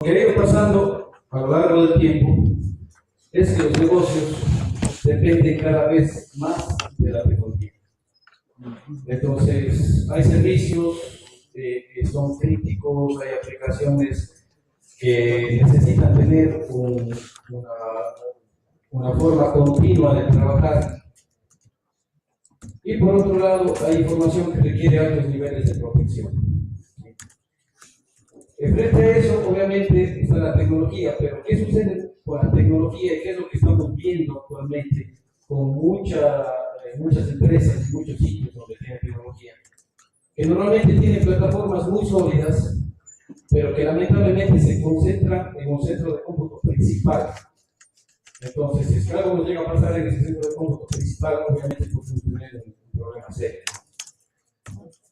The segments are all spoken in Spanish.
Lo que ha ido pasando a lo largo del tiempo es que los negocios dependen cada vez más de la tecnología. Entonces, hay servicios que son críticos, hay aplicaciones que necesitan tener una forma continua de trabajar. Y por otro lado, hay información que requiere altos niveles de protección. Frente a eso, obviamente, está la tecnología, pero ¿qué sucede con la tecnología y qué es lo que estamos viendo actualmente con muchas empresas y muchos sitios donde tienen tecnología? Que normalmente tienen plataformas muy sólidas, pero que lamentablemente se concentran en un centro de cómputo principal. Entonces, si es que algo nos llega a pasar en ese centro de cómputo principal, obviamente podemos tener un problema serio.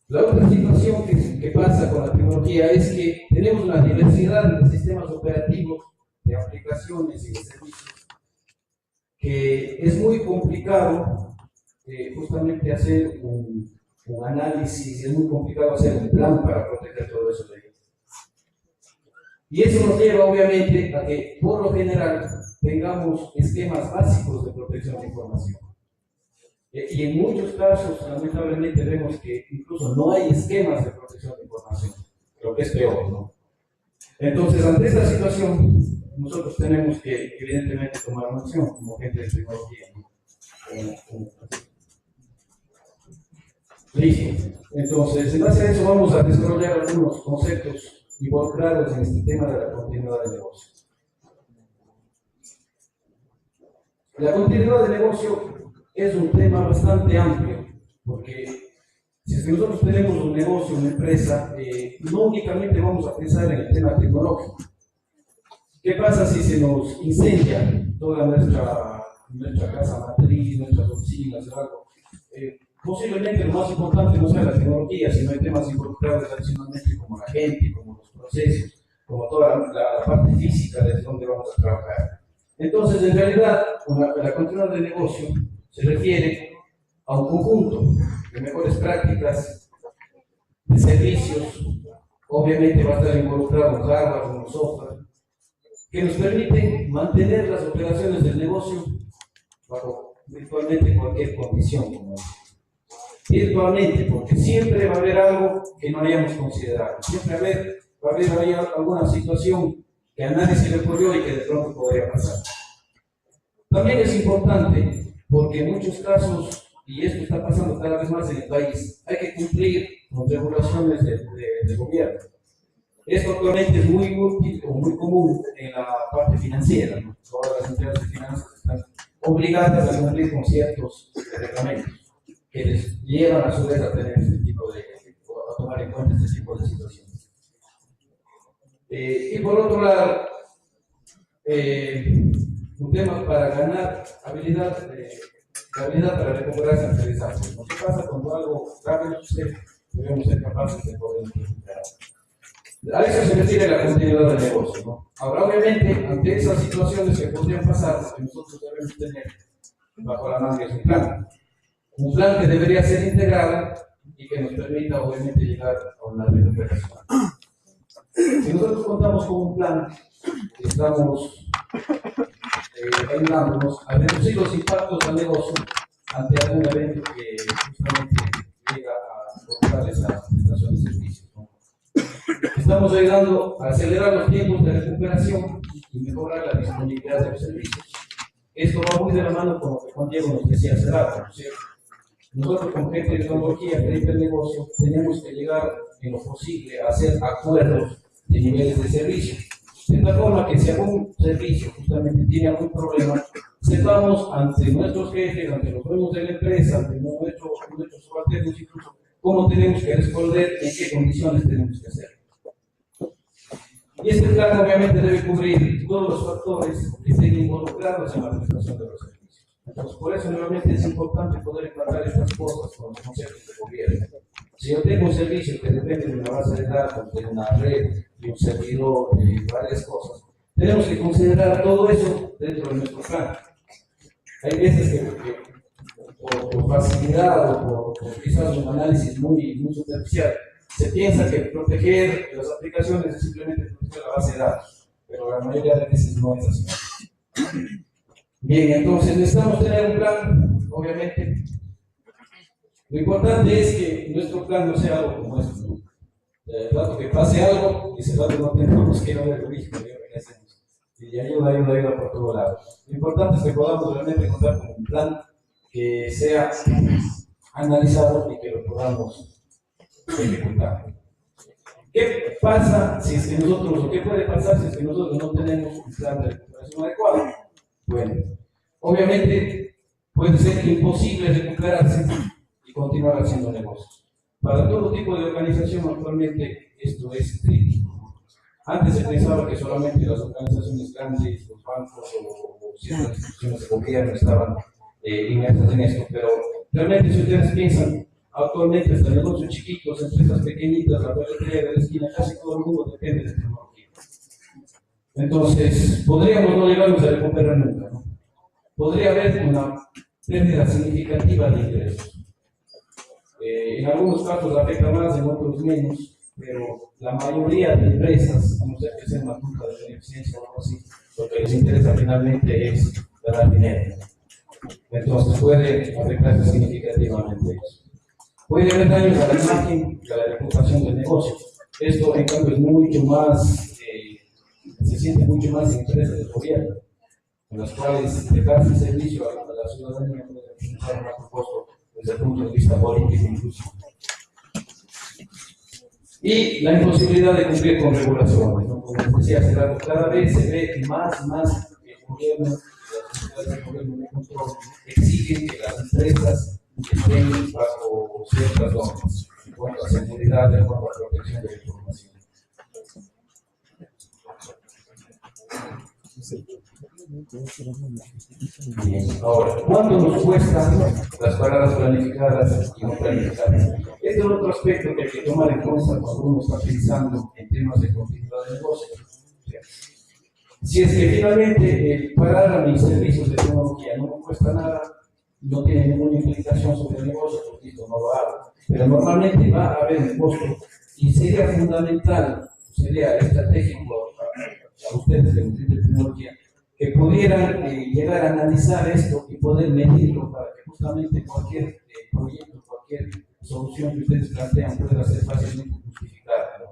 La otra situación que pasa con la tecnología es que tenemos una diversidad de sistemas operativos, de aplicaciones y de servicios, que es muy complicado justamente hacer un análisis, es muy complicado hacer un plan para proteger todo eso de ellos. Y eso nos lleva obviamente a que, por lo general, tengamos esquemas básicos de protección de información. Y en muchos casos, lamentablemente, vemos que incluso no hay esquemas de protección de información, lo que es peor, ¿no? Entonces, ante esta situación, nosotros tenemos que, evidentemente, tomar una acción como gente de tecnología, ¿no? Listo. Entonces, en base a eso, vamos a desarrollar algunos conceptos involucrados en este tema de la continuidad de negocio. La continuidad de negocio es un tema bastante amplio, porque si es que nosotros tenemos un negocio, una empresa, no únicamente vamos a pensar en el tema tecnológico. ¿Qué pasa si se nos incendia toda nuestra casa matriz, nuestras oficinas, algo? Posiblemente lo más importante no sea la tecnología, sino hay temas involucrados adicionalmente como la gente, como los procesos, como toda la parte física de donde vamos a trabajar. Entonces, en realidad, la continuidad de negocio se refiere a un conjunto de mejores prácticas, de servicios, obviamente va a estar involucrado un hardware, un software, que nos permiten mantener las operaciones del negocio bajo virtualmente cualquier condición, como virtualmente, porque siempre va a haber algo que no hayamos considerado, siempre va a haber alguna situación que a nadie se le ocurrió y que de pronto podría pasar. También es importante porque en muchos casos, y esto está pasando cada vez más en el país, hay que cumplir con regulaciones de gobierno. Esto actualmente es muy útil o muy común en la parte financiera, ¿no? Todas las entidades de finanzas están obligadas a cumplir con ciertos reglamentos que les llevan a su vez a tener este tipo a tomar en cuenta este tipo de situaciones. Y por otro lado, un tema para ganar habilidad para recuperarse ante desastres. ¿Qué pasa cuando algo grave sucede? Debemos ser capaces de poder recuperar. A eso se refiere la continuidad del negocio, ¿no? Ahora, obviamente, ante esas situaciones que podrían pasar, lo que nosotros debemos tener bajo la manga es un plan. Un plan que debería ser integrado y que nos permita, obviamente, llegar a una recuperación. Si nosotros contamos con un plan, estamos ayudándonos a reducir los impactos al negocio ante algún evento que justamente llega a cortar esa prestación de servicios, ¿no? Estamos ayudando a acelerar los tiempos de recuperación y mejorar la disponibilidad de los servicios. Esto va muy de la mano con lo que Juan Diego nos decía hace rato, ¿no es cierto? Nosotros, con gente de tecnología, frente al negocio, tenemos que llegar en lo posible a hacer acuerdos de niveles de servicio. De tal forma que si algún servicio justamente tiene algún problema, sepamos ante nuestros jefes, ante los dueños de la empresa, ante nuestros subalternos incluso, cómo tenemos que responder, en qué condiciones tenemos que hacerlo. Y este plan obviamente debe cubrir todos los factores que estén involucrados en la prestación de los servicios. Entonces, por eso nuevamente es importante poder encontrar estas cosas con los conceptos de gobierno. Si yo tengo un servicio que depende de una base de datos, de una red, de un servidor, de varias cosas, tenemos que considerar todo eso dentro de nuestro plan. Hay veces que por facilidad o por quizás un análisis muy superficial, se piensa que proteger las aplicaciones es simplemente proteger la base de datos. pero la mayoría de veces no es así. Bien, entonces necesitamos tener un plan, obviamente. Lo importante es que nuestro plan no sea algo como esto, ¿no? El rato que pase algo, y ese rato no tenemos que ir a ver el origen de lo que hacemos. Y ayuda por todo lado. Lo importante es que podamos realmente contar con un plan que sea analizado y que lo podamos ejecutar. ¿Qué pasa si es que nosotros, o qué puede pasar si es que nosotros no tenemos un plan de recuperación adecuado? Bueno, obviamente puede ser imposible recuperarse y continuar haciendo negocios. Para todo tipo de organización actualmente esto es crítico. Antes se pensaba que solamente las organizaciones grandes, los bancos o ciertas instituciones de gobierno estaban inmersas en esto, pero realmente si ustedes piensan, actualmente hasta negocios chiquitos, empresas pequeñitas, la ferretería de la esquina, casi todo el mundo depende de tecnología. Entonces, podríamos no llegarnos a recuperar nunca, ¿no? Podría haber una pérdida significativa de ingresos. En algunos casos afecta más, en otros menos, pero la mayoría de empresas, a no ser que sea una culpa de beneficencia o algo así, lo que les interesa finalmente es ganar dinero. Entonces puede afectarse significativamente eso. Puede haber daños a la imagen y a la reputación del negocio. Esto, en cambio, es mucho más, se siente mucho más en empresas del gobierno, en las cuales dejar el servicio a la ciudadanía puede representar un alto costo desde el punto de vista político incluso. Y la imposibilidad de cumplir con regulaciones, ¿no? Como les decía hace rato, cada vez se ve más que el gobierno, las sociedades de gobierno de control exigen que las empresas estén bajo ciertas normas en cuanto a seguridad, en cuanto a protección de la información. Bien, ahora, ¿cuánto nos cuestan las paradas planificadas y no planificadas? Este es otro aspecto que hay que tomar en cuenta cuando uno está pensando en temas de continuidad de negocio. Si es que finalmente parar a mis servicios de tecnología no me cuesta nada, no tiene ninguna implicación sobre el negocio, porque esto no lo hago. Pero normalmente va a haber un costo y sería fundamental, sería estratégico a ustedes de tecnología, que pudieran llegar a analizar esto y poder medirlo para que justamente cualquier proyecto, cualquier solución que ustedes plantean pueda ser fácilmente justificada, ¿no?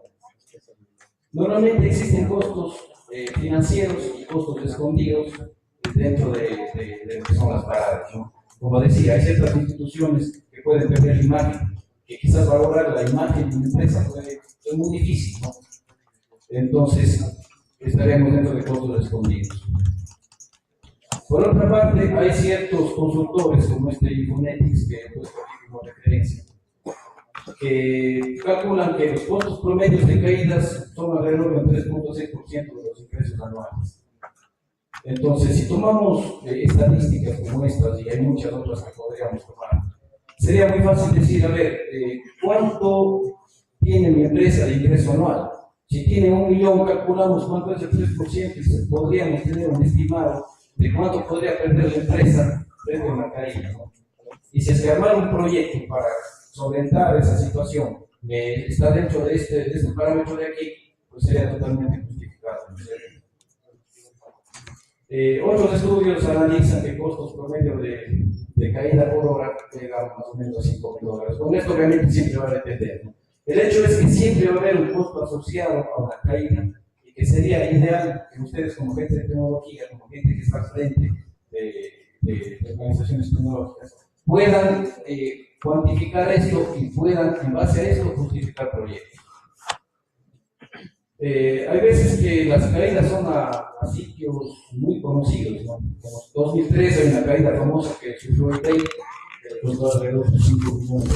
Normalmente existen costos financieros y costos escondidos dentro de lo que son las paradas, ¿no? Como decía, hay ciertas instituciones que pueden perder la imagen, que quizás valorar la imagen de una empresa es muy difícil, ¿no? Entonces, estaremos dentro de costos escondidos. Por otra parte, hay ciertos consultores como Infonetics, que he puesto aquí como referencia, que calculan que los costos promedios de caídas son alrededor del 3.6% de los ingresos anuales. Entonces, si tomamos estadísticas como estas, y hay muchas otras que podríamos tomar, sería muy fácil decir, a ver, ¿cuánto tiene mi empresa de ingreso anual? Si tiene 1 millón, calculamos cuánto es el 3% y podríamos tener un estimado de cuánto podría perder la empresa frente a una caída, ¿no? Y si es que armar un proyecto para solventar esa situación está dentro de este parámetro de aquí, pues sería totalmente justificado, ¿no? Otros estudios analizan que costos promedio de caída por hora llegan más o menos a $5,000. Con esto obviamente siempre va a depender, ¿no? El hecho es que siempre va a haber un costo asociado a una caída y que sería ideal que ustedes como gente de tecnología, como gente que está al frente de organizaciones tecnológicas, puedan cuantificar esto y puedan en base a esto justificar proyectos. Hay veces que las caídas son a sitios muy conocidos, ¿no? Como 2013 hay una caída famosa que sufrió el Bay, que costó alrededor de $5 millones.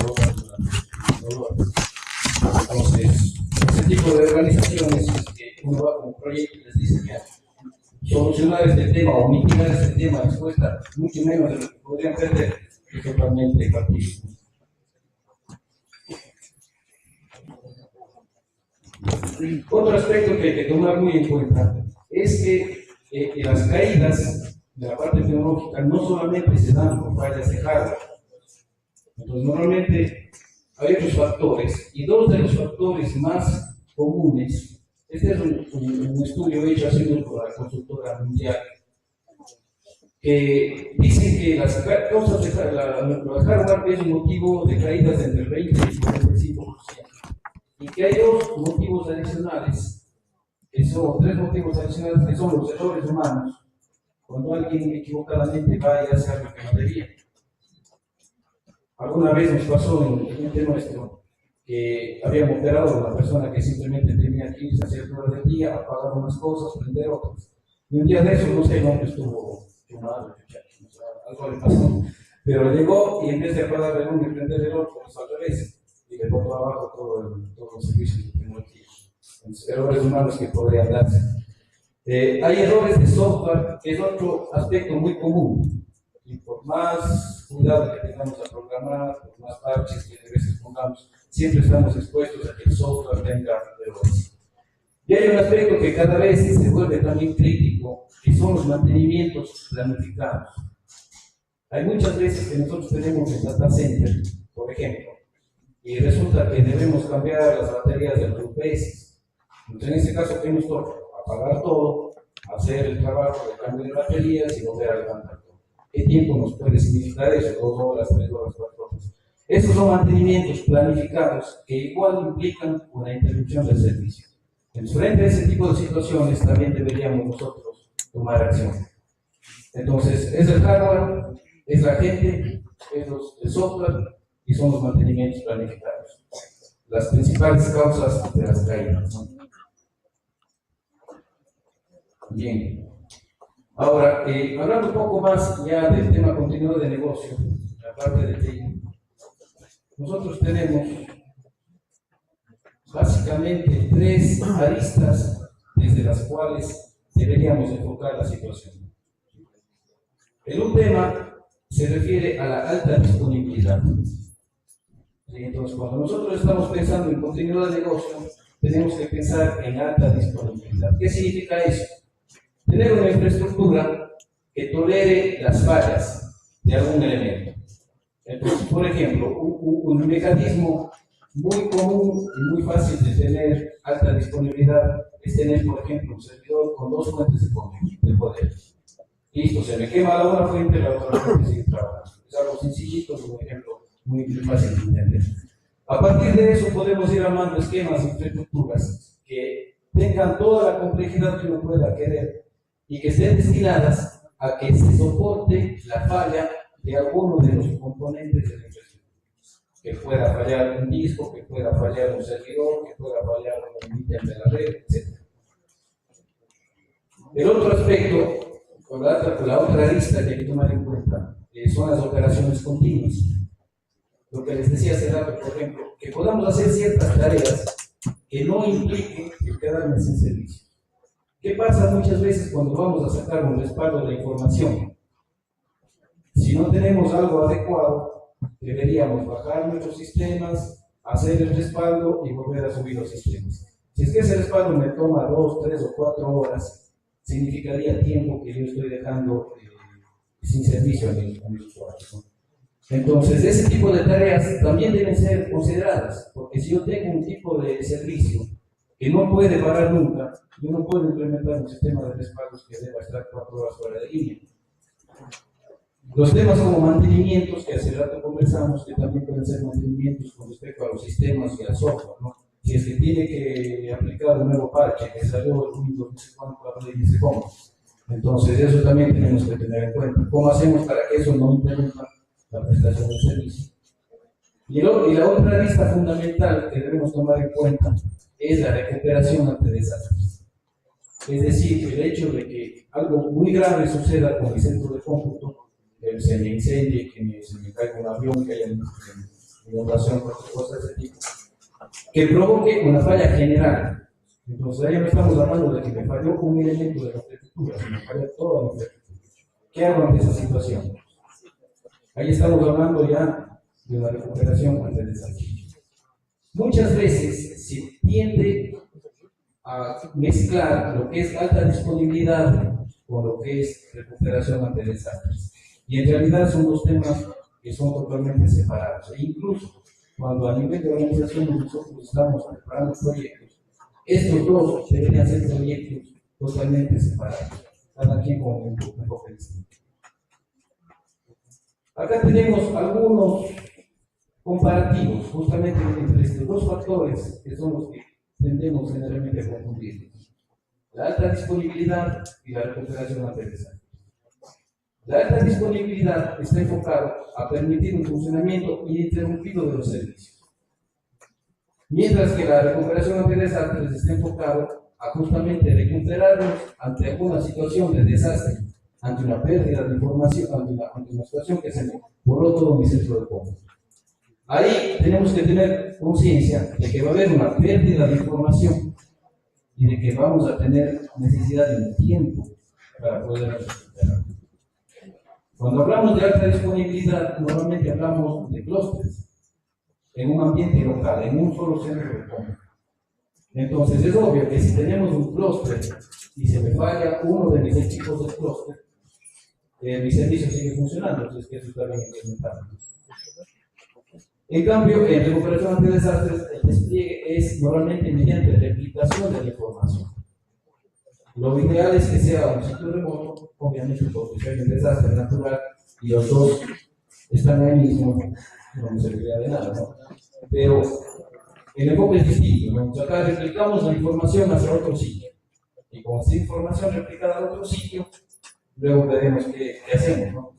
Entonces, ese tipo de organizaciones que uno va como proyecto y les dice que solucionar este tema o mitigar este tema les cuesta mucho menos de lo que podrían perder, es totalmente factible. Otro aspecto que hay que tomar muy en cuenta es que las caídas de la parte tecnológica no solamente se dan por fallas de hardware. Entonces, normalmente hay otros factores, y dos de los factores más comunes Este es un estudio hecho haciendo por la consultora mundial que dicen que las causas de la hardware es un motivo de caídas entre el 20 y el 45%. Y que hay dos motivos adicionales, que son tres motivos adicionales, que son los errores humanos, cuando alguien equivocadamente va y hace algo que no debía. Alguna vez nos pasó en el cliente nuestro que habíamos operado a una persona que simplemente tenía que irse a ciertas horas del día, apagar unas cosas, prender otras. Y un día de eso, no sé, el hombre estuvo fumado, algo le pasó. Pero llegó y en vez de apagar el uno y prender el otro, hizo al revés. Y le botó abajo todos los servicios de tecnología. Entonces, errores humanos que podrían darse. Hay errores de software, que es otro aspecto muy común. Y por más cuidado que tengamos a programar, por más parches que a veces pongamos, siempre estamos expuestos a que el software tenga errores. Y hay un aspecto que cada vez se vuelve también crítico, que son los mantenimientos planificados. Hay muchas veces que nosotros tenemos el data center, por ejemplo, y resulta que debemos cambiar las baterías del UPS. Entonces, en este caso, ¿qué nos toca? Apagar todo, hacer el trabajo de cambio de baterías y volver a levantar todo. ¿Qué tiempo nos puede significar eso? 2 horas, 3 horas, 4 horas. Estos son mantenimientos planificados que igual implican una interrupción del servicio. Frente a ese tipo de situaciones también deberíamos nosotros tomar acción. Entonces, es el hardware, es la gente, es el software y son los mantenimientos planificados. Las principales causas de las caídas, ¿no? Bien. Ahora, hablando un poco más ya del tema continuo de negocio, la parte de TI, nosotros tenemos básicamente 3 aristas desde las cuales deberíamos enfocar la situación. Un tema se refiere a la alta disponibilidad. Entonces, cuando nosotros estamos pensando en continuidad de negocio, tenemos que pensar en alta disponibilidad. ¿Qué significa eso? Tener una infraestructura que tolere las fallas de algún elemento. Entonces, por ejemplo, un mecanismo muy común y muy fácil de tener alta disponibilidad es tener, por ejemplo, un servidor con 2 fuentes de poder. Listo, se me quema la una fuente, la otra fuente sigue trabajando. Es algo sencillito, un ejemplo muy fácil de entender. A partir de eso podemos ir armando esquemas y infraestructuras que tengan toda la complejidad que uno pueda querer y que estén destinadas a que se soporte la falla de alguno de los componentes de la infraestructura. Que pueda fallar un disco, que pueda fallar un servidor, que pueda fallar un ítem de la red, etc. El otro aspecto, la otra arista que hay que tomar en cuenta, son las operaciones continuas. Lo que les decía hace rato, por ejemplo, que podamos hacer ciertas tareas que no impliquen el quedarme sin servicio. ¿Qué pasa muchas veces cuando vamos a sacar un respaldo de la información? Si no tenemos algo adecuado, deberíamos bajar nuestros sistemas, hacer el respaldo y volver a subir los sistemas. Si es que ese respaldo me toma 2, 3 o 4 horas, significaría tiempo que yo estoy dejando sin servicio a mis usuarios, ¿no? Entonces, ese tipo de tareas también deben ser consideradas, porque si yo tengo un tipo de servicio que no puede parar nunca, yo no puedo implementar un sistema de respaldos que deba estar 4 horas fuera de línea. Los temas como mantenimientos, que hace rato conversamos, que también pueden ser mantenimientos con respecto a los sistemas y al software, ¿no? Si es que tiene que aplicar un nuevo parche que salió el Windows, no sé cuánto, no sé cómo. Entonces, eso también tenemos que tener en cuenta. ¿Cómo hacemos para que eso no interrumpa la prestación del servicio? Y la otra lista fundamental que debemos tomar en cuenta es la recuperación ante desastres. Es decir, el hecho de que algo muy grave suceda con el centro de cómputo, que se me incendie, que se me caiga un avión, que haya inundación, cualquier cosa de ese tipo, que provoque una falla general. Entonces, ahí no estamos hablando de que me falló un elemento de la arquitectura, sino me falla toda la arquitectura. ¿Qué hago ante esa situación? Ahí estamos hablando ya de una recuperación ante el desastre. Muchas veces se tiende a mezclar lo que es alta disponibilidad con lo que es recuperación ante desastres. Y en realidad son dos temas que son totalmente separados. E incluso cuando a nivel de organización nosotros estamos preparando proyectos, Estos dos deberían ser proyectos totalmente separados, cada quien con un enfoque distinto. Acá tenemos algunos comparativos, justamente entre estos dos factores que son los que tendemos generalmente a confundir: la alta disponibilidad y la recuperación ante desastres. La alta disponibilidad está enfocada a permitir un funcionamiento ininterrumpido de los servicios, mientras que la recuperación ante desastres está enfocado a justamente recuperarnos ante alguna situación de desastre, ante una pérdida de información, ante una situación que se borró todo mi centro de cómputo. Ahí tenemos que tener conciencia de que va a haber una pérdida de información y de que vamos a tener necesidad de un tiempo para poder recuperar. Cuando hablamos de alta disponibilidad, normalmente hablamos de clústeres en un ambiente local, en un solo centro de cómputo. Entonces es obvio que si tenemos un clúster y se me falla uno de mis equipos del clúster, mi servicio sigue funcionando, entonces que eso está bien implementado. En cambio, en recuperación ante desastres, el despliegue es normalmente mediante replicación de la información. Lo ideal es que sea un sitio remoto, obviamente porque si hay un desastre natural y los dos están ahí mismo, no me serviría de nada, ¿no? Pero el enfoque es distinto, ¿no? Acá replicamos la información hacia otro sitio. Y con esta información replicada a otro sitio, luego veremos qué hacemos, ¿no?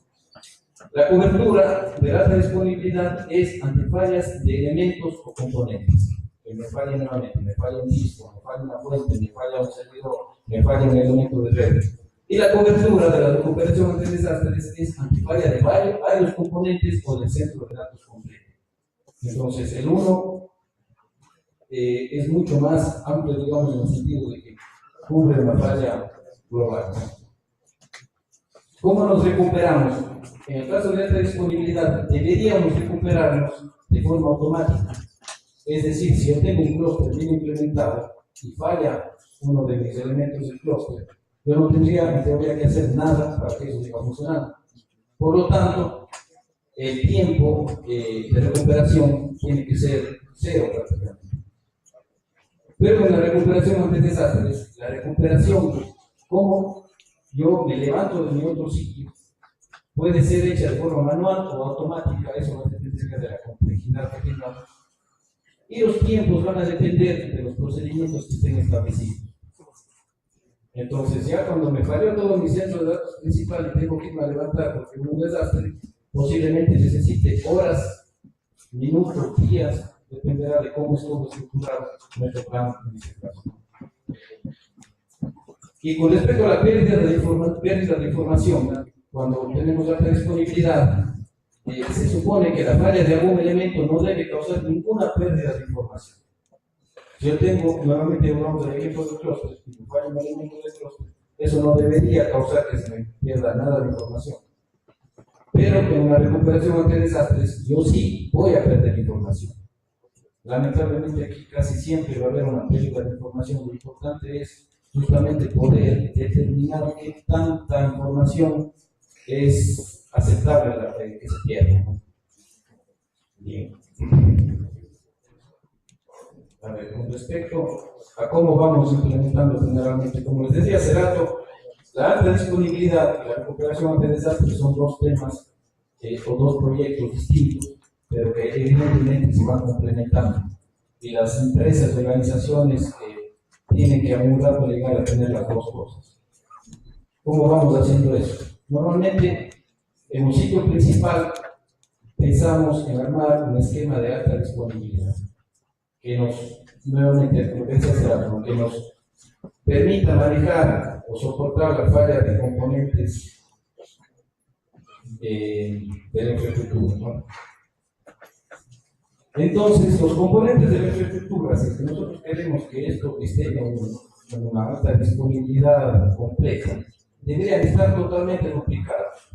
La cobertura de la alta disponibilidad es ante fallas de elementos o componentes. Que me falle nuevamente, me falla un disco, me falla una fuente, me falla un servidor, me falla un elemento de red. Y la cobertura de la recuperación ante desastres es ante falla de varios componentes o del centro de datos completo. Entonces, el uno es mucho más amplio, digamos, en el sentido de que cubre una falla global, ¿no? ¿Cómo nos recuperamos? En el caso de alta disponibilidad, deberíamos recuperarnos de forma automática. Es decir, si yo tengo un clúster bien implementado y falla uno de mis elementos del clúster, yo no tendría que hacer nada para que eso siga funcionando. Por lo tanto, el tiempo de recuperación tiene que ser cero prácticamente. Pero en la recuperación ante desastres, la recuperación, como yo me levanto de mi otro sitio, puede ser hecha de forma manual o automática. Eso va a depender de la complejidad que tengamos. Y los tiempos van a depender de los procedimientos que estén establecidos. Entonces, ya cuando me falló todo mi centro de datos principal y tengo que irme a levantar porque hubo un desastre, posiblemente necesite horas, minutos, días, dependerá de cómo estuvo estructurado nuestro plan en este caso. Y con respecto a la pérdida de información, cuando tenemos alta disponibilidad, se supone que la falla de algún elemento no debe causar ninguna pérdida de información. Si yo tengo nuevamente un nombre de ejemplo de clúster y me falla un elemento de clúster, eso no debería causar que se me pierda nada de información. Pero en una recuperación ante desastres, yo sí voy a perder información. Lamentablemente aquí casi siempre va a haber una pérdida de información. Lo importante es justamente poder determinar qué tanta información es aceptable que se pierda, ¿no? Bien. A ver, con respecto a cómo vamos implementando generalmente, como les decía hace rato, la alta disponibilidad y la recuperación ante desastres son dos temas o dos proyectos distintos, pero que evidentemente se van complementando. Y las empresas y organizaciones tienen que a un rato llegar a tener las dos cosas. ¿Cómo vamos haciendo eso? Normalmente, en un sitio principal, pensamos en armar un esquema de alta disponibilidad que nos, nuevamente, que nos permita manejar o soportar la falla de componentes de la infraestructura, ¿no? Entonces, los componentes de la infraestructura, si es que nosotros queremos que esto esté en una alta disponibilidad completa, deberían estar totalmente duplicados.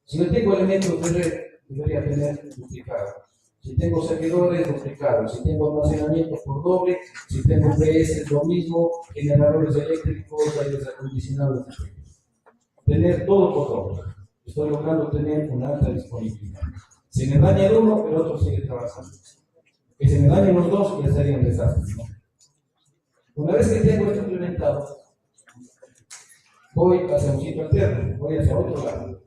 Si yo tengo elementos de red, debería tener duplicados. Si tengo servidores, duplicados. Si tengo almacenamiento por doble, si tengo PS, lo mismo, generadores eléctricos, aires acondicionados, tener todo por doble. Estoy logrando tener una alta disponibilidad. Si me daña el uno, el otro sigue trabajando. Que se me dañen los dos, ya sería un desastre, ¿no? Una vez que tengo esto implementado, voy hacia un sitio alterno, voy hacia otro lado.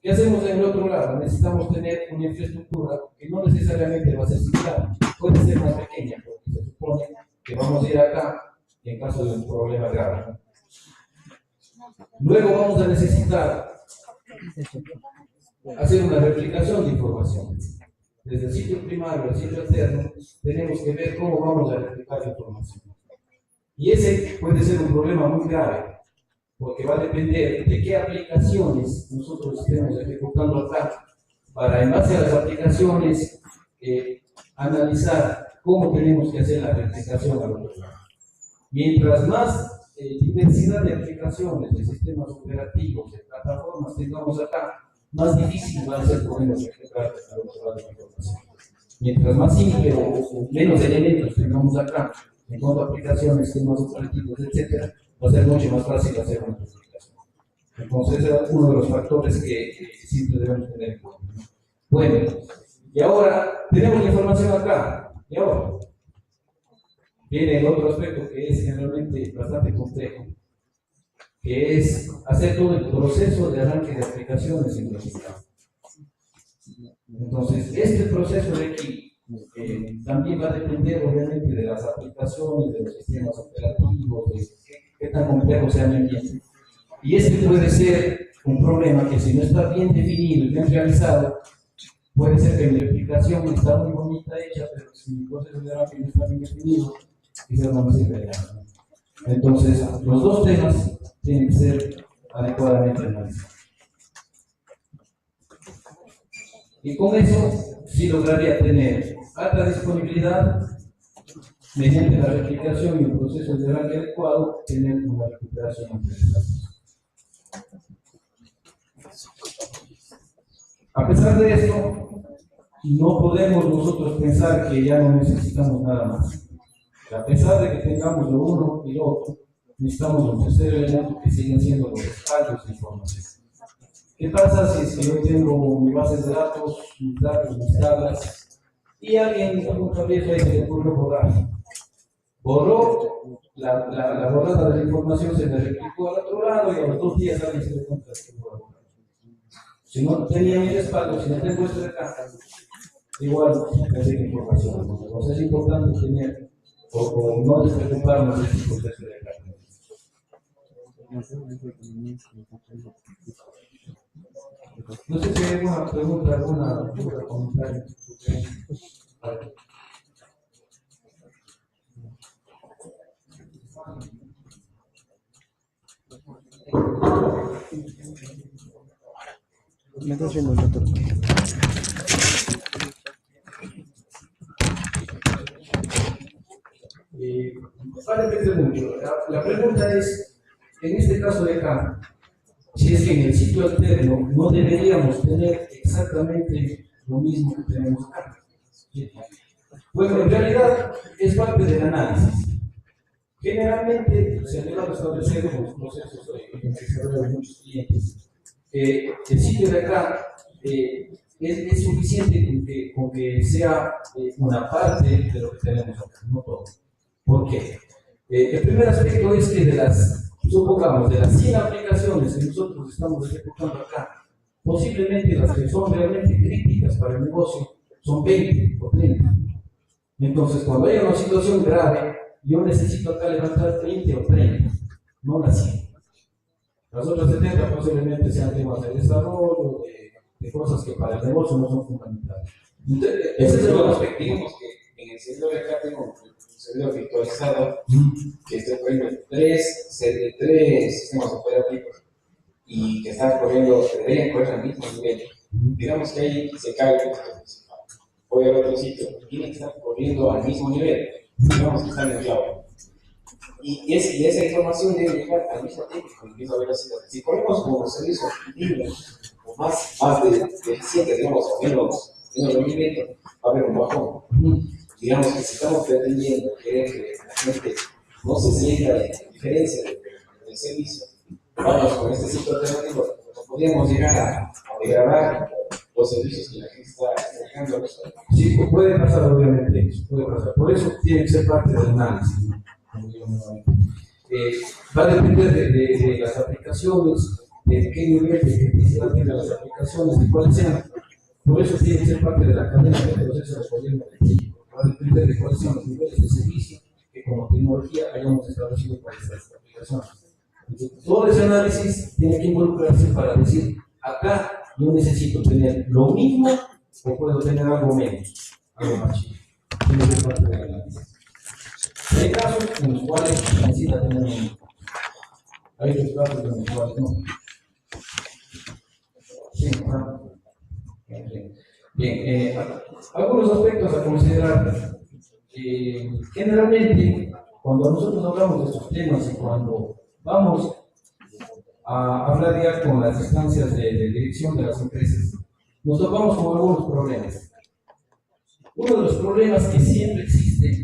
¿Qué hacemos en el otro lado? Necesitamos tener una infraestructura que no necesariamente va a ser similar, puede ser más pequeña, porque se supone que vamos a ir acá en caso de un problema grave. Luego vamos a necesitar hacer una replicación de información. Desde el sitio primario al sitio alterno, tenemos que ver cómo vamos a replicar la información. Y ese puede ser un problema muy grave, porque va a depender de qué aplicaciones nosotros estemos ejecutando acá, para en base a las aplicaciones analizar cómo tenemos que hacer la replicación al otro lado. Mientras más diversidad de aplicaciones, de sistemas operativos, de plataformas tengamos acá, más difícil va a ser podernos replicar al otro lado de la información. Mientras más simple o menos elementos tengamos acá, en cuanto a aplicaciones, sistemas operativos, etc., va a ser mucho más fácil hacer una replicación. Entonces, ese es uno de los factores que siempre debemos tener en cuenta. Bueno, y ahora tenemos la información acá. Y ahora viene el otro aspecto que es generalmente bastante complejo, que es hacer todo el proceso de arranque de aplicaciones en el sistema. Entonces, este proceso de aquí también va a depender obviamente de las aplicaciones, de los sistemas operativos, de qué tan complejo sea el ambiente. Y este puede ser un problema que si no está bien definido y bien realizado, puede ser que mi aplicación está muy bonita hecha, pero si mi proceso de arranque no está bien definido, quizás no me sirve de nada. Entonces, los dos temas tienen que ser adecuadamente analizados. Y con eso, sí lograría tener alta disponibilidad, mediante la replicación y un proceso de arranque adecuado, tener una recuperación ante datos. A pesar de esto, no podemos nosotros pensar que ya no necesitamos nada más. A pesar de que tengamos lo uno y lo otro, necesitamos un tercer elemento que siguen siendo los respaldos de información. ¿Qué pasa si es que yo tengo mis bases de datos, mis tablas, y alguien, algún cabeza ahí se le ocurre borrar? Borró la borrada de la información, se me replicó al otro lado y a los 2 días alguien se le cuenta que borró. Si no tenía mi respaldo, si no tengo esto de acá, igual perdí la información. Entonces es importante tener o no despreocuparnos de este proceso de acá. No sé si hay alguna pregunta, alguna duda, comentario. Me está haciendo el doctor. Va a depender mucho. La pregunta es, en este caso de acá, si es que en el sitio alterno no deberíamos tener exactamente lo mismo que tenemos acá. ¿Sí? Bueno, en realidad es parte del análisis. Generalmente se debe establecer con los procesos que se desarrollan muchos clientes. El sitio de acá es suficiente con que sea una parte de lo que tenemos acá, no todo. ¿Por qué? El primer aspecto es que supongamos, de las 100 aplicaciones que nosotros estamos ejecutando acá, posiblemente las que son realmente críticas para el negocio son 20 o 30. Entonces, cuando hay una situación grave, yo necesito acá levantar 20 o 30, no las 100. Las otras 70 posiblemente sean temas de desarrollo, de cosas que para el negocio no son fundamentales. Entonces, ese es el aspecto. Digamos que en el servidor de acá tengo un servidor virtualizado que estoy corriendo tres sistemas operativos y que están corriendo, deberían correr al mismo nivel. Digamos que ahí se cae el texto principal. Voy al otro sitio, tienen que estar corriendo al mismo nivel. Digamos que están en clave. Y esa información debe llegar al mismo tiempo, con la misma velocidad. Si corremos como servicios libres, o más de eficientes, digamos, o menos rendimiento, va a haber un bajón. Digamos que si estamos pretendiendo querer que la gente no se sienta en diferencia del servicio, vamos con este sitio alternativo, podríamos llegar a degradar los servicios que la gente está dejando. Sí, puede pasar obviamente eso, puede pasar. Por eso tiene que ser parte del análisis, ¿no? Como yo nuevamente. Va a depender de las aplicaciones, de qué nivel de criticidad tengan las aplicaciones, de cuáles sean. Por eso tiene que ser parte de la cadena de procesos de gobierno eléctrico. Va a depender de cuáles son los niveles de servicio que como tecnología hayamos establecido para estas aplicaciones. Entonces, todo ese análisis tiene que involucrarse para decir, acá yo necesito tener lo mismo o puedo tener algo menos, algo más chico. Tiene que ser parte del análisis. Hay casos en los cuales se necesita tener lo mismo. Hay otros casos en los cuales no. Sí, ¿no? Bien, algunos aspectos a considerar. Generalmente, cuando nosotros hablamos de estos temas y cuando vamos a hablar ya con las instancias de dirección de las empresas, nos topamos con algunos problemas. Uno de los problemas que siempre existe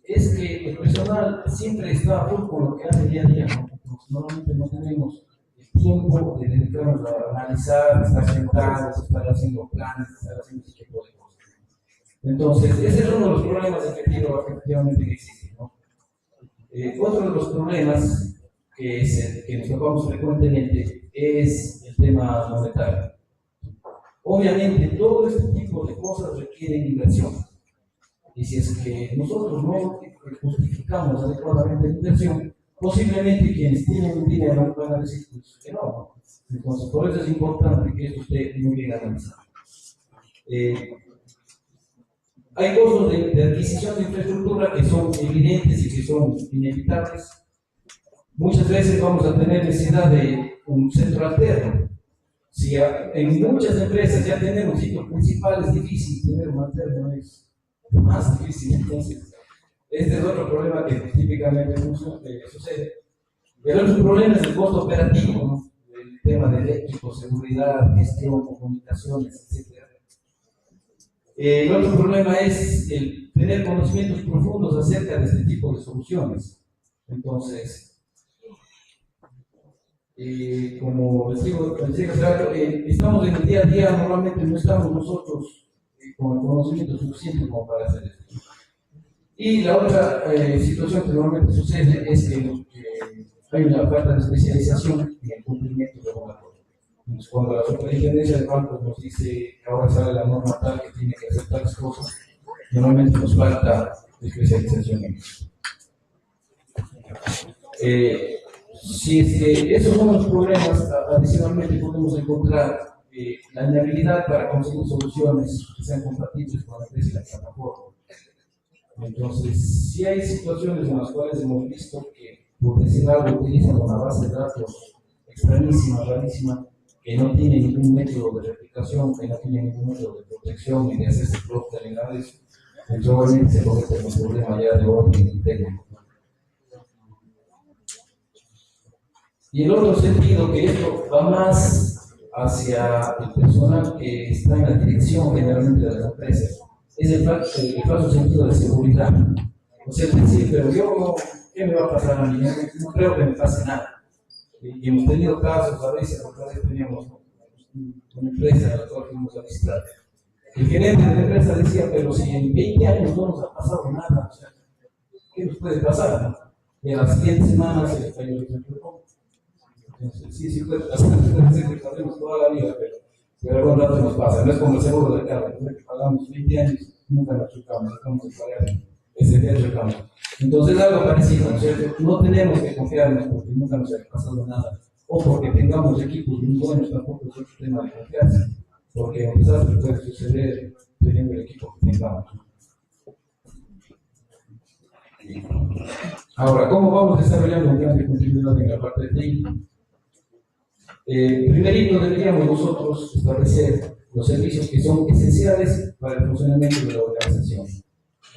es que el personal siempre está a full con lo que hace día a día, ¿no? Normalmente no tenemos el tiempo de dedicarnos a analizar, estar sentados, estar haciendo planes, estar haciendo ese tipo de cosas. Entonces, ese es uno de los problemas efectivamente que existen, ¿no? Otro de los problemas que nos topamos frecuentemente es el tema monetario. Obviamente, todo este tipo de cosas requieren inversión. Y si es que nosotros no justificamos adecuadamente la inversión, posiblemente quienes tienen dinero van a decir pues, que no. Entonces, por eso es importante que esto esté muy bien analizado. Hay costos de adquisición de infraestructura que son evidentes y que son inevitables. Muchas veces vamos a tener necesidad de un centro alterno. Si en muchas empresas ya tenemos sitios principales, es difícil tener un alterno, es más difícil. Entonces, este es otro problema que típicamente sucede. El otro problema es el costo operativo, ¿no? El tema de eléctrico, seguridad, gestión, comunicaciones, etc. El otro problema es el tener conocimientos profundos acerca de este tipo de soluciones. Entonces, como les digo, claro, estamos en el día a día, normalmente no estamos nosotros con el conocimiento suficiente como para hacer esto. Y la otra situación que normalmente sucede es que hay una falta de especialización en el cumplimiento regulatorio. Entonces, cuando la superintendencia de bancos nos dice que ahora sale la norma tal que tiene que hacer tales cosas, normalmente nos falta especialización en eso. Si es que esos son los problemas, adicionalmente podemos encontrar la inhabilidad para conseguir soluciones que sean compatibles con la empresa y la plataforma. Entonces, si hay situaciones en las cuales hemos visto que, por decir algo, utilizan una base de datos extrañísima, rarísima, que no tiene ningún método de replicación, que no tiene ningún método de protección y de hacerse clúster ni nada de eso, entonces obviamente se convierte en un problema ya de orden técnico. Y el otro sentido, que esto va más hacia el personal que está en la dirección generalmente de las empresas, es el falso sentido de seguridad. O sea, es decir, pero yo, ¿qué me va a pasar a mí? No creo que me pase nada. Y hemos tenido casos, a veces, otra vez teníamos una empresa a la cual fuimos a visitar. El gerente de la empresa decía, pero si en 20 años no nos ha pasado nada, o sea, ¿qué nos puede pasar? ¿No? Y a las siguientes semanas se les cayó el centro. Entonces, sí puede pasar, que pagamos toda la vida, pero algún rato nos pasa. No es como el seguro de carro, que pagamos 20 años, nunca nos chocamos, dejamos de pagar ese día chocamos. Entonces, algo parecido, ¿no es cierto? No tenemos que confiarnos porque nunca nos ha pasado nada, o porque tengamos equipos muy buenos, tampoco es otro tema de confianza, porque en desastre puede suceder teniendo el equipo que tengamos. Ahora, ¿cómo vamos desarrollando un plan de continuidad en la parte de TI? Primerito deberíamos nosotros establecer los servicios que son esenciales para el funcionamiento de la organización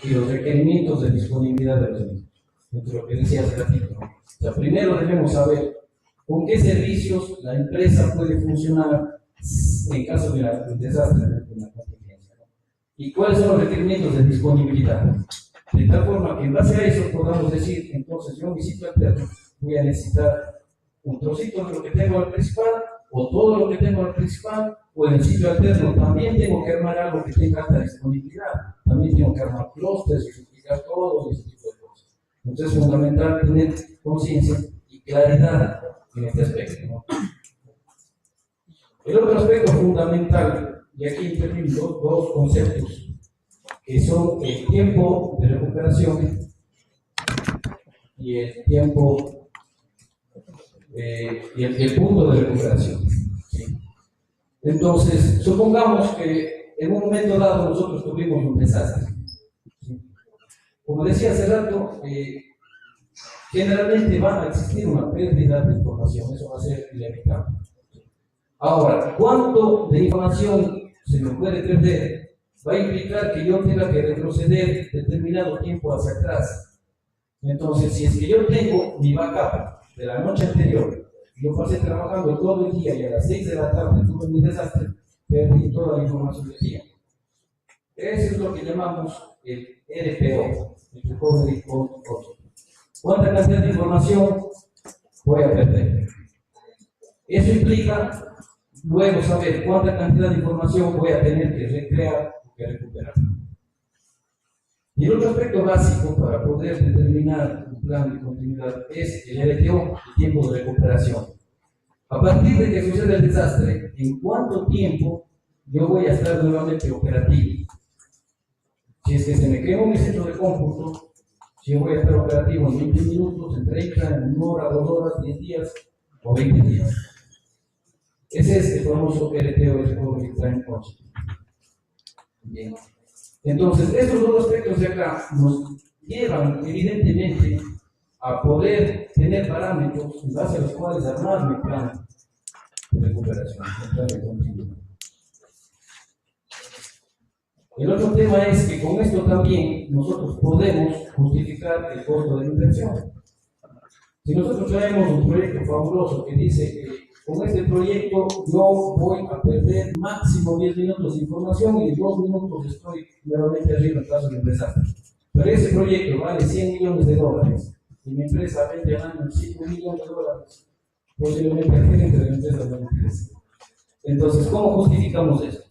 y los requerimientos de disponibilidad de los mismos. Entre lo que decía hace ratito, ¿no? O sea, primero debemos saber con qué servicios la empresa puede funcionar en caso de un desastre, de una contingencia, ¿no? Y cuáles son los requerimientos de disponibilidad. De tal forma que en base a eso podamos decir, entonces yo en mi sitio alterno voy a necesitar un trocito de lo que tengo al principal, o todo lo que tengo al principal, o en el sitio alterno también tengo que armar algo que tenga alta disponibilidad, también tengo que armar clústeres y explicar todo ese tipo de cosas. Entonces es fundamental tener conciencia y claridad en este aspecto, ¿no? El otro aspecto fundamental, y aquí intervienen dos conceptos, que son el tiempo de recuperación y el tiempo y el punto de recuperación. ¿Sí? Entonces, supongamos que en un momento dado nosotros tuvimos un desastre. ¿Sí? Como decía hace rato, generalmente va a existir una pérdida de información, eso va a ser inevitable. Ahora, ¿cuánto de información se me puede perder? Va a implicar que yo tenga que retroceder determinado tiempo hacia atrás. Entonces, si es que yo tengo mi backup de la noche anterior, yo pasé trabajando todo el día y a las 6 de la tarde tuve mi desastre, perdí toda la información del día. Eso es lo que llamamos el RPO, el Recovery Point Project. ¿Cuánta cantidad de información voy a perder? Eso implica luego saber cuánta cantidad de información voy a tener que recrear o que recuperar. Y el otro aspecto básico para poder determinar un plan de continuidad es el RTO, el tiempo de recuperación. A partir de que sucede el desastre, ¿en cuánto tiempo yo voy a estar nuevamente operativo? Si es que se me quema mi centro de cómputo, si yo voy a estar operativo en 20 minutos, en 30, en 1 hora, 2 horas, 10 días o 20 días. Ese es el famoso RTO, el Recovery Time Project. Bien. Entonces, estos dos aspectos de acá nos llevan evidentemente a poder tener parámetros en base a los cuales armar mi plan de recuperación, mi plan de continuidad. El otro tema es que con esto también nosotros podemos justificar el costo de la inversión. Si nosotros traemos un proyecto fabuloso que dice que con este proyecto yo voy a perder máximo 10 minutos de información y en 2 minutos estoy nuevamente arriba en caso de un desastre. Pero ese proyecto vale $100 millones y mi empresa vende al año $5 millones, posiblemente el gerente de la empresa no le interese. Entonces, ¿cómo justificamos eso?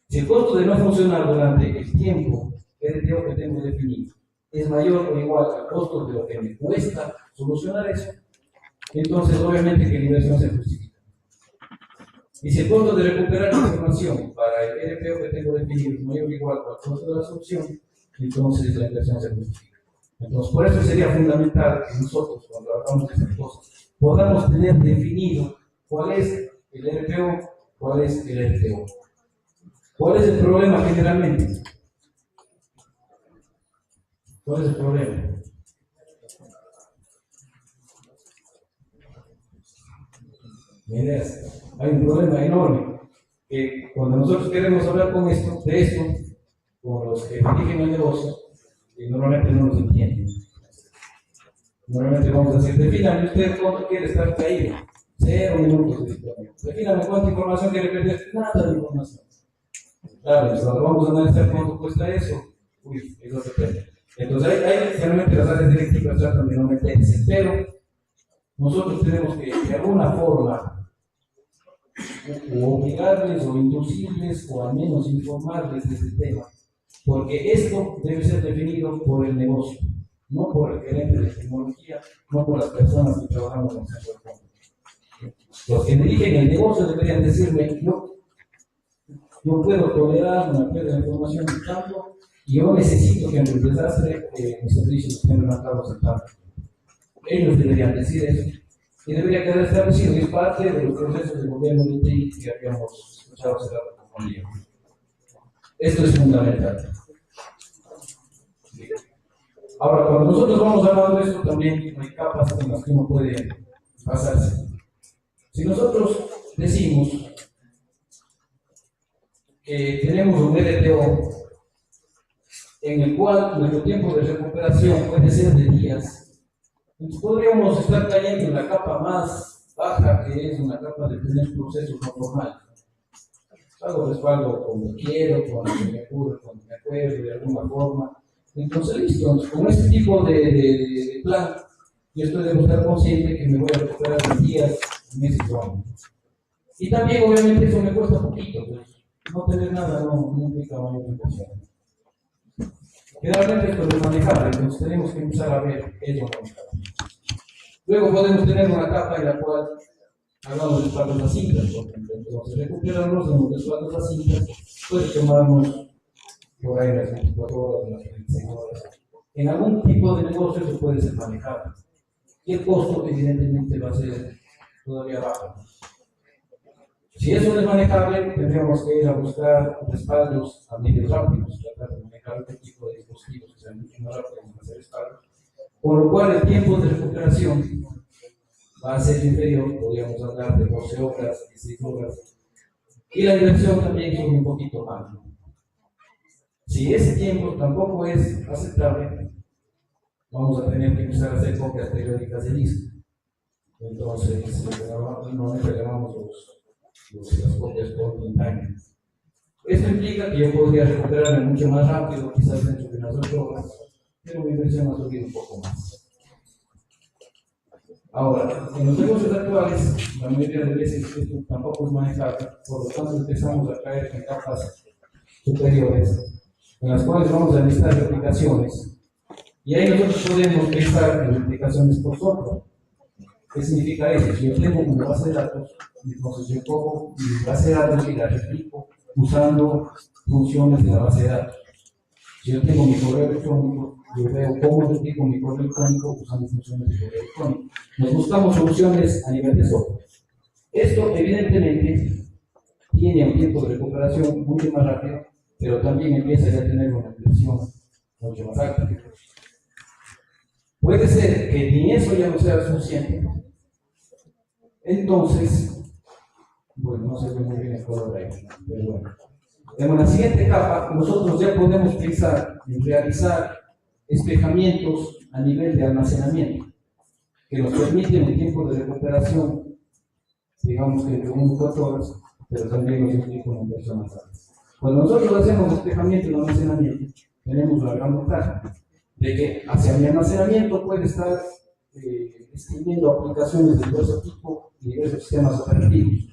Si el costo de no funcionar durante el tiempo RTO que tengo definido es mayor o igual al costo de lo que me cuesta solucionar eso, entonces obviamente que la inversión se justifica. Y si el costo de recuperar la información para el RPO que tengo definido es mayor o igual al costo de la solución, entonces la inversión se justifica. Entonces, por eso sería fundamental que nosotros, cuando hagamos estas cosas, podamos tener definido cuál es el RPO, cuál es el RTO. ¿Cuál es el problema generalmente? ¿Cuál es el problema? Miren, hay un problema enorme que cuando nosotros queremos hablar de esto, con los que dirigen el negocio, normalmente no nos entienden. Normalmente vamos a decir, defíname usted cuánto quiere estar caído. 0 minutos de historia. Defíname cuánta información quiere perder. Nada de información. Claro, entonces vamos a analizar cuánto cuesta eso. Uy, eso depende. Entonces, hay generalmente las áreas directivas tratan de no meterse, pero nosotros tenemos que de alguna forma o obligarles o inducirles o al menos informarles de este tema, porque esto debe ser definido por el negocio, no por el gerente de tecnología, no por las personas que trabajamos en el centro de cómputo. Los que dirigen el negocio deberían decirme, yo puedo tolerar una pérdida de información de tanto y yo necesito que ante el desastre mis servicios estén rematados en tanto. Ellos deberían decir eso y debería quedar establecido y es parte de los procesos de gobierno de TI que habíamos escuchado hace rato con Leo. Esto es fundamental. Ahora, cuando nosotros vamos hablando de esto, también hay capas en las que uno puede basarse. Si nosotros decimos que tenemos un RTO en el cual nuestro tiempo de recuperación puede ser de días, entonces podríamos estar cayendo en la capa más baja, que es una capa de tener procesos no formales. Hago respaldo cuando quiero, cuando se me ocurre, cuando me acuerdo de alguna forma. Entonces, listo, con este tipo de plan, yo debo estar consciente que me voy a recuperar en días, meses o años. Y también, obviamente, eso me cuesta poquito, pues no tener nada no implica mayor inversión. Generalmente esto es manejable, entonces tenemos que empezar a ver ello manejable. Luego podemos tener una capa en la cual hagamos respaldos a cintas, por ejemplo. Entonces recuperarnos de los respaldos a cintas puede tomarnos por ahí las 24 horas, las 36 horas. En algún tipo de negocio eso puede ser manejable. Y el costo evidentemente va a ser todavía bajo. Si eso no es manejable, tendríamos que ir a buscar respaldos a medios rápidos, tratar de manejar otro tipo de dispositivos que sean mucho más rápidos en hacer respaldos. Con lo cual el tiempo de recuperación va a ser inferior, podríamos hablar de 12 horas, 16 horas, y la inversión también sube un poquito más. Si ese tiempo tampoco es aceptable, vamos a tener que empezar a hacer copias periódicas de disco. Entonces, normalmente le llamamos las copias point in time. Esto implica que yo podría recuperarme mucho más rápido, quizás dentro de unas 8 horas, pero mi inversión ha subido un poco más. Ahora, en los negocios actuales, la mayoría de veces esto tampoco es manejable, por lo tanto empezamos a caer en capas superiores, en las cuales vamos a necesitar replicaciones. Y ahí nosotros podemos pensar en replicaciones por software. ¿Qué significa eso? Si yo tengo una base de datos, entonces yo cojo mi base de datos y la replico usando funciones de la base de datos. Si yo tengo mi correo electrónico, yo veo cómo replico mi correo electrónico usando funciones de correo electrónico. Nos buscamos soluciones a nivel de software. Esto, evidentemente, tiene un tiempo de recuperación mucho más rápido, pero también empieza ya a tener una inversión mucho más alta. Puede ser que ni eso ya no sea suficiente. Entonces, bueno, no se ve muy bien el color ahí, pero bueno. En la siguiente capa, nosotros ya podemos pensar en realizar espejamientos a nivel de almacenamiento, que nos permiten un tiempo de recuperación, digamos que entre 1 y 4 horas, pero también nos implica una inversión más alta. Cuando nosotros hacemos espejamiento y almacenamiento, tenemos la gran ventaja de que hacia mi almacenamiento puede estar escribiendo aplicaciones de diversos tipos y diversos sistemas operativos.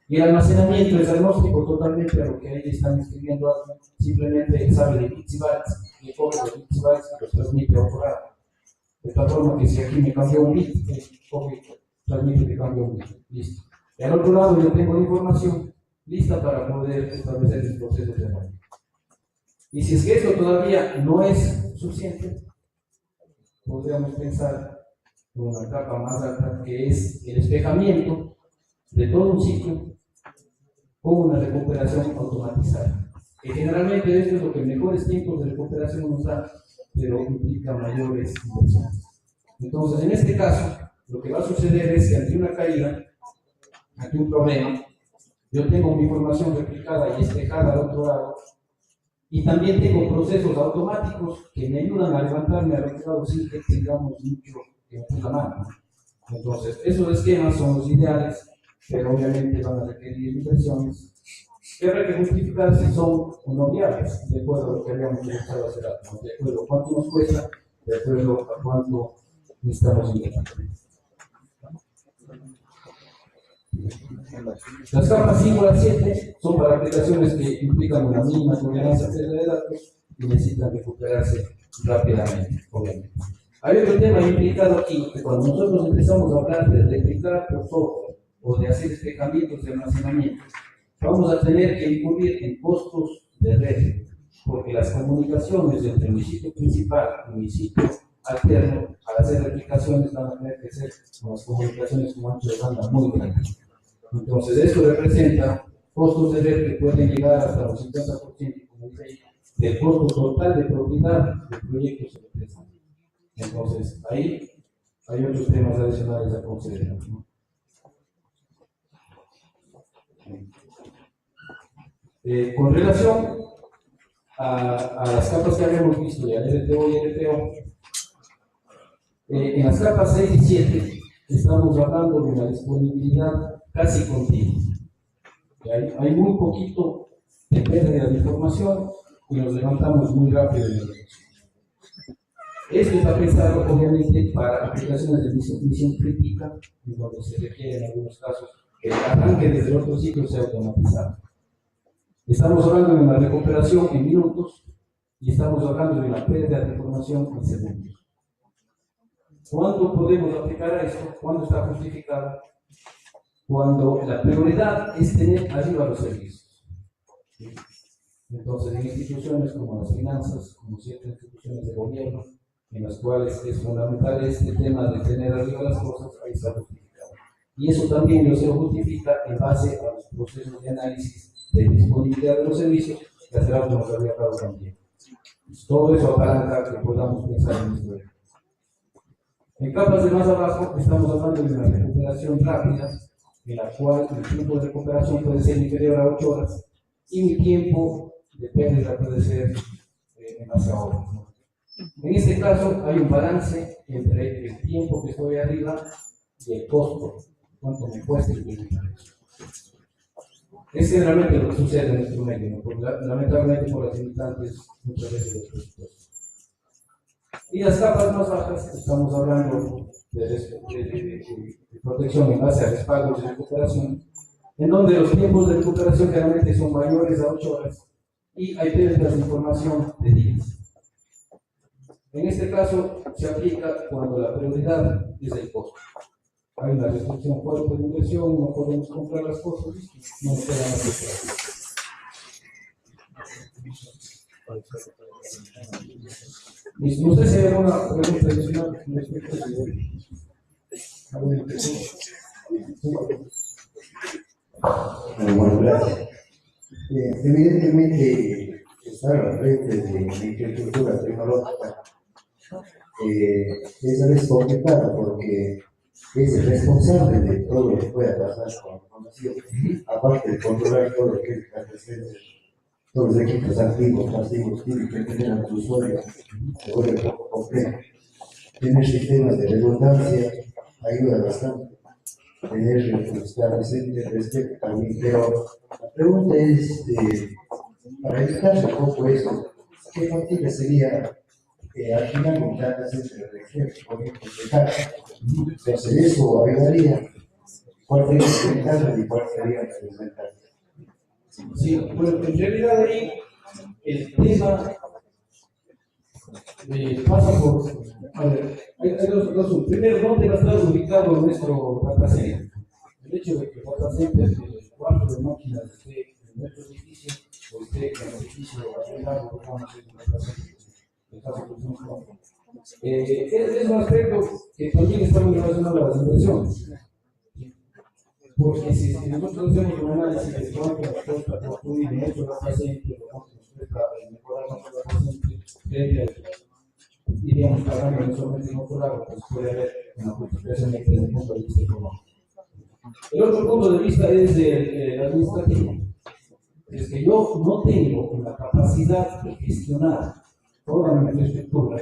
Y el almacenamiento es agnóstico totalmente a lo que ahí están escribiendo, simplemente sabe de bits y bytes, y coge los bits y bytes y los transmite a otro lado. De tal forma que si aquí me cambia un bit, coge, transmite que cambia un bit. Listo. Y al otro lado yo tengo la información lista para poder establecer mis procesos de análisis. Y si es que esto todavía no es suficiente, podríamos pensar en una capa más alta, que es el espejamiento de todo un ciclo con una recuperación automatizada. Que generalmente esto es lo que mejores tiempos de recuperación nos da, pero implica mayores inversiones. Entonces, en este caso, lo que va a suceder es que ante una caída, ante un problema, yo tengo mi información replicada y espejada al otro lado, y también tengo procesos automáticos que me ayudan a levantarme al otro lado sin que tengamos mucho que meter la mano. Entonces, esos esquemas son los ideales, pero obviamente van a requerir inversiones que habrá que justificar si son o no viables, de acuerdo a lo que habíamos empezado a hacer antes, de acuerdo a cuánto nos cuesta, de acuerdo a cuánto necesitamos invertir. Las capas 5 a 7 son para aplicaciones que implican una mínima tolerancia a pérdida de datos y necesitan recuperarse rápidamente, obviamente. Hay otro tema implicado aquí, que cuando nosotros empezamos a hablar de replicar por software o de hacer espejamientos de almacenamiento, vamos a tener que incurrir en costos de red, porque las comunicaciones entre mi sitio principal y mi sitio alterno, al hacer replicaciones, van a tener que ser unas comunicaciones con ancho de banda muy grandes. Entonces, esto representa costos de red que pueden llegar hasta los 50%, como dice ahí, del costo total de propiedad del proyecto se representa. Entonces, ahí hay otros temas adicionales a considerar, ¿no? Con relación a las capas que habíamos visto, ya LTO y LTO, en las capas 6 y 7 estamos hablando de una disponibilidad casi continua. Hay muy poquito de pérdida de información y nos levantamos muy rápido en el negocio. Esto está pensado obviamente para aplicaciones de misión crítica, en donde se requiere en algunos casos que el arranque desde el otro sitio sea automatizado. Estamos hablando de una recuperación en minutos, y estamos hablando de una pérdida de información en segundos. ¿Cuándo podemos aplicar a esto? ¿Cuándo está justificado? Cuando la prioridad es tener arriba los servicios. Entonces, en instituciones como las finanzas, como ciertas instituciones de gobierno, en las cuales es fundamental este tema de tener arriba las cosas, ahí está justificado. Y eso también lo se justifica en base a los procesos de análisis de disponibilidad de los servicios que hace rato nos había hablado también. Pues todo eso apalanca que podamos pensar en esto. En capas de más abajo estamos hablando de una recuperación rápida, en la cual el tiempo de recuperación puede ser inferior a 8 horas y mi tiempo de pérdida puede ser en base a horas, ¿no? En este caso hay un balance entre el tiempo que estoy arriba y el costo, cuánto me cuesta implementar eso. Es generalmente lo que sucede en nuestro medio, ¿no? Porque lamentablemente por las limitantes muchas veces los presupuestos. Y las capas más bajas, estamos hablando de protección en base a respaldos de recuperación, en donde los tiempos de recuperación generalmente son mayores a 8 horas y hay pérdidas de información de días. En este caso se aplica cuando la prioridad es el costo. Hay una restricción fuerte de inversión, no podemos comprar las cosas, no nos queda más que no sé si hay alguna pregunta adicional respecto a Bueno, gracias. Evidentemente, estar al frente de la infraestructura tecnológica es complicado porque es el responsable de todo lo que pueda pasar con la información, aparte de controlar todo lo que es la presencia, todos los equipos activos, pasivos, tienen que tener a los usuarios, se vuelve un poco complejo. Tener sistemas de redundancia ayuda bastante. Estar presente respecto también, pero la pregunta es, para evitar un poco eso, ¿qué factible sería al final un data center de ejemplo, por ejemplo, de casa? Entonces, eso ayudaría. ¿Cuál sería la ventaja y cuál sería la desventaja? Sí, bueno, en realidad ahí el tema pasa por, a ver, hay dos. Primero, ¿dónde va a estar ubicado nuestro data center? El hecho de que el data center, el cuarto de máquinas esté en nuestro edificio o esté en el edificio arrendado, digamos, en el data center, el caso que usamos como. Es un aspecto que también está muy relacionado a las inversiones. Porque si nosotros hacemos un análisis de cuánto nos cuesta construir nuestro data center, o cuánto nos cuesta mejorar nuestro data center, iríamos pagando mensualmente no por algo, pues puede haber una justificación desde el punto de vista económico. El otro punto de vista es el administrativo. Es que yo no tengo la capacidad de gestionar toda mi infraestructura.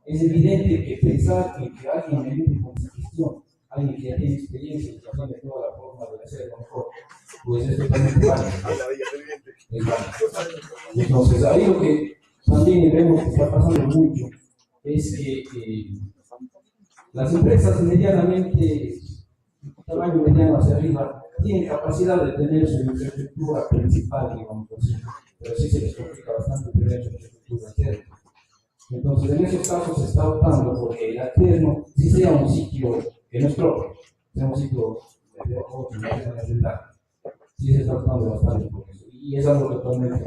Es evidente que pensar en que alguien me ayude con esa gestión, alguien que ya tiene experiencia y que tiene toda la forma de hacerlo mejor, pues es totalmente válido. Es válido. Entonces, ahí lo que también vemos que está pasando mucho es que las empresas medianamente, tamaño mediano hacia arriba, tienen capacidad de tener su infraestructura principal, digamos así, pero sí se les complica bastante tener su infraestructura interna. Entonces, en esos casos se está optando porque el externo sí sea un sitio que no es propio, sea un sitio de otro, sí se está optando bastante por eso, y es algo totalmente.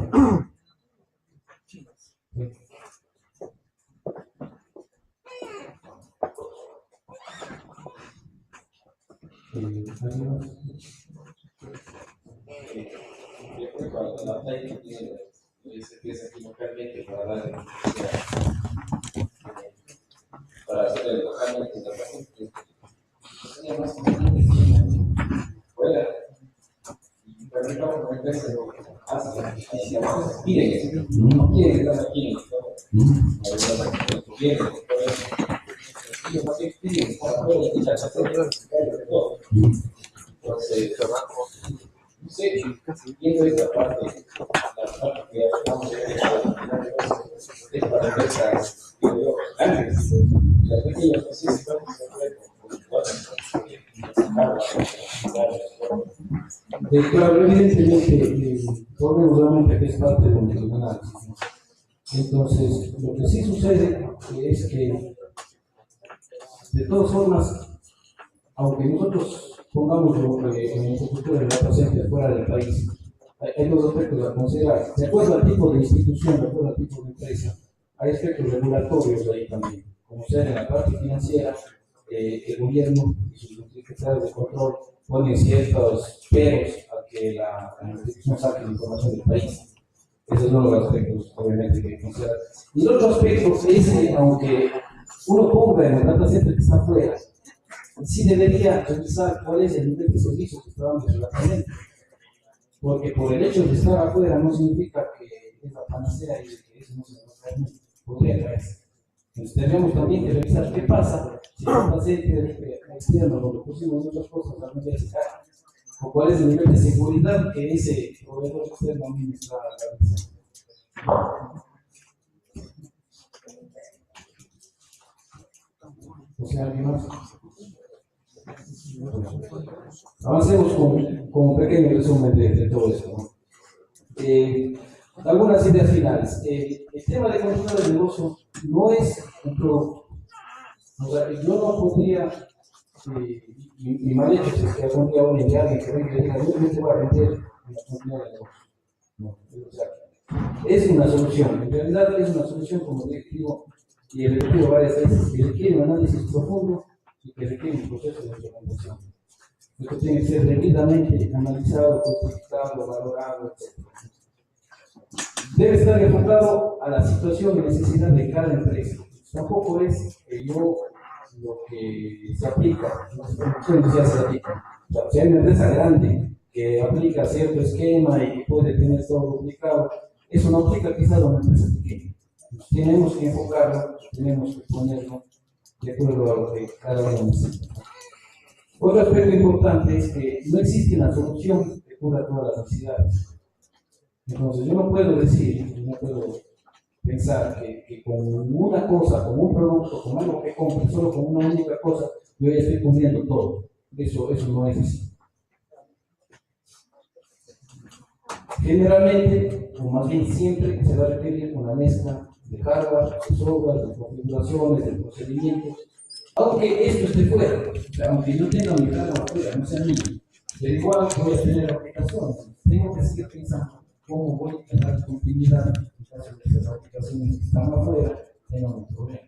Yo creo que la TAI tiene ese pieza aquí localmente para dar para hacer localmente la paciente. Sería más conveniente fuera y permitamos que la empresa lo haga. Y si a veces piden, no quieren estar aquí en el gobierno, ellos más bien piden estar afuera y ya se hace todo. Entonces, no sé, viendo esta parte, la parte que estamos es para empresas grandes, las pequeñas no sé si estamos claro, evidentemente, volvemos nuevamente que es parte de un análisis. Entonces, lo que sí sucede es que, de todas formas, aunque nosotros pongamos en infraestructura de data center fuera del país, hay dos aspectos a considerar. De acuerdo al tipo de institución, de acuerdo al tipo de empresa, hay aspectos regulatorios ahí también, como sea en la parte financiera, el gobierno y sus entidades de control ponen ciertos peros a que la institución saque la información del país. Esos son los aspectos, obviamente, que hay que considerar. Y el otro aspecto es que, aunque uno ponga en el data center que está afuera, sí debería revisar cuál es el nivel de servicio que está dando relativamente. Porque por el hecho de estar afuera no significa que es la panacea y que eso no se va a caer, podría caerse. Entonces tenemos también que revisar qué pasa si el data center externo donde pusimos otras cosas realmente se cae. O cuál es el nivel de seguridad que ese proveedor externo también está garantizando. O sea, ¿alguien más? Avancemos con un pequeño resumen de todo esto, ¿no? Algunas ideas finales. El tema de control del negocio no es un producto. O sea, yo no podría, y mal hecho si es que algún día hoy en día alguien que venga y diga, yo te voy a vender la control del negocio. No, o sea, es una solución. En realidad es una solución, como digo, y he repetido varias veces, que requiere un análisis profundo y que requiere un proceso de implementación. Esto tiene que ser debidamente analizado, justificado, valorado, etc. Debe estar enfocado a la situación y necesidad de cada empresa. Tampoco es lo que se aplica, las producciones ya se aplican. O sea, si hay una empresa grande que aplica cierto esquema y puede tener todo duplicado, eso no aplica quizás a una empresa pequeña. Entonces, tenemos que enfocarlo, tenemos que ponerlo de acuerdo a lo que cada uno necesita. Otro aspecto importante es que no existe una solución que cubra todas las necesidades. Entonces, yo no puedo decir, no puedo pensar que con una cosa, con un producto, con algo que compre, solo con una única cosa, yo ya estoy cubriendo todo. Eso no es así. Generalmente, o más bien siempre, se va a requerir una mezcla de hardware, de software, de configuraciones, de procedimientos. Aunque esto esté fuera, aunque yo tenga mi hardware afuera, no sea mío, pero igual voy a tener aplicaciones. Tengo que seguir pensando cómo voy a dar continuidad en caso de que las aplicaciones que están afuera tengan un problema.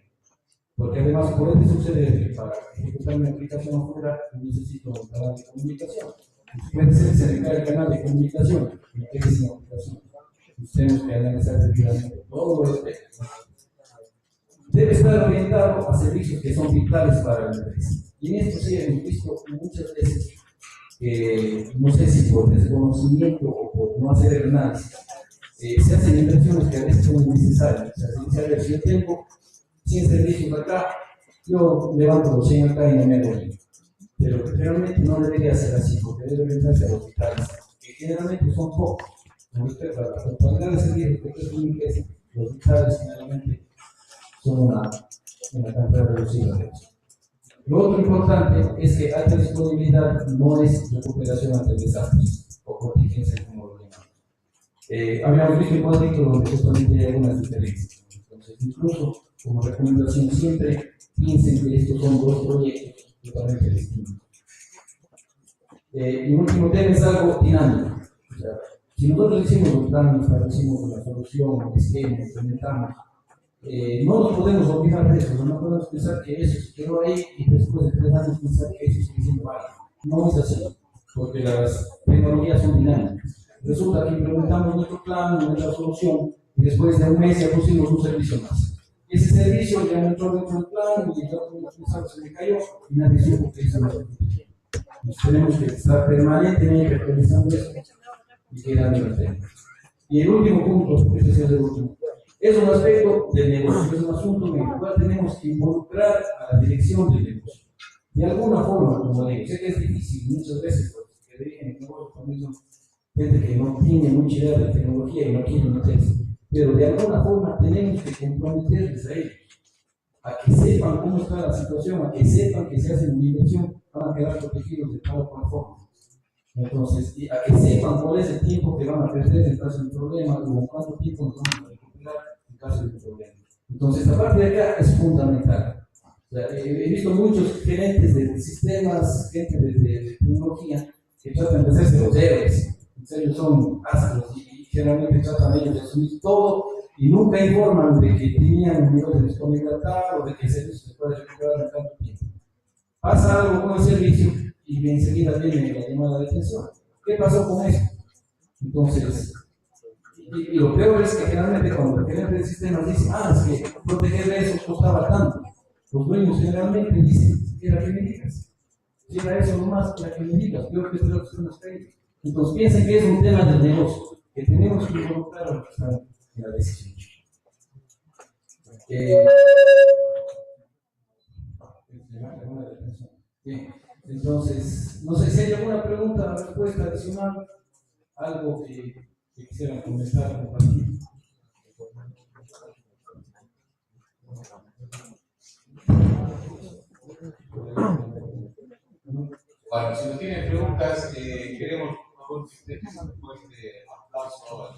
Porque además puede suceder que para ejecutar una aplicación afuera necesito un canal de comunicación. Puede ser que se requiera el canal de comunicación y me quede sin aplicación. Tenemos que analizar debidamente todo esto. Debe estar orientado a servicios que son vitales para la empresa. Y en esto sí hemos visto muchas veces que, no sé si por desconocimiento o por no hacer el análisis, se hacen inversiones que a veces son necesarias. O sea, si yo tengo 100 servicios acá, yo levanto los 100 acá y no me hago bien. Pero realmente no debería ser así, porque debe orientarse a los vitales, que generalmente son pocos. Con respecto a la totalidad de servicios que es una empresa, los vitales generalmente son una cantidad reducida de eso. Lo otro importante es que alta disponibilidad no es recuperación ante desastres o contingencias, como lo llamamos. Habíamos visto igualito donde justamente hay algunas diferencias. Entonces, incluso como recomendación, siempre piensen que estos son dos proyectos totalmente distintos. Y último tema es algo dinámico. O sea, si nosotros hicimos los planes, establecimos la solución, el esquema, implementamos, no nos podemos olvidar de eso, no podemos pensar que eso se quedó ahí y después de 3 años pensar que eso sigue siendo válido. No es así, porque las tecnologías son dinámicas. Resulta que implementamos nuestro plan, nuestra solución, y después de un mes ya pusimos un servicio más. Ese servicio ya no entró dentro del plan y ya pensamos se le cayó y nadie supo que hizo la solución. Nos tenemos que estar permanentemente actualizando eso y quedando en el tema. Y el último punto, este es el último. Es un aspecto del negocio, es un asunto en el cual tenemos que involucrar a la dirección del negocio. De alguna forma, como digo, sé que es difícil muchas veces, porque los que dirigen el negocio también son gente que no tiene mucha idea de tecnología y no quiere meterse. Pero de alguna forma tenemos que comprometerles a ellos, a que sepan cómo está la situación, a que sepan que si hacen una inversión van a quedar protegidos de tal o cual forma. Entonces, a que sepan cuál es el tiempo que van a perder en caso de problemas o cuánto tiempo nos vamos a recuperar en caso de un problema. Entonces, la parte de acá es fundamental. O sea, he visto muchos gerentes de sistemas, gente de tecnología, que tratan de hacerse los héroes. En serio, son ásperos y generalmente tratan ellos de asumir todo y nunca informan de que tenían un nivel de disponibilidad o de que el servicio se puede recuperar en tanto tiempo. Pasa algo con el servicio y enseguida viene la llamada de atención. ¿Qué pasó con eso? Entonces, y lo peor es que generalmente cuando el gerente del sistema dice, es que proteger eso costaba tanto, los dueños generalmente dicen, era que me digas, si era eso nomás, era que me digas, peor que los sistemas técnicos. Entonces piensen que es un tema del negocio, que tenemos que involucrar a los que están en la decisión. Bien, entonces, no sé si hay alguna pregunta o respuesta adicional, algo que quisieran comentar o compartir. Bueno, si no tienen preguntas, queremos por favor que ustedes aplauso.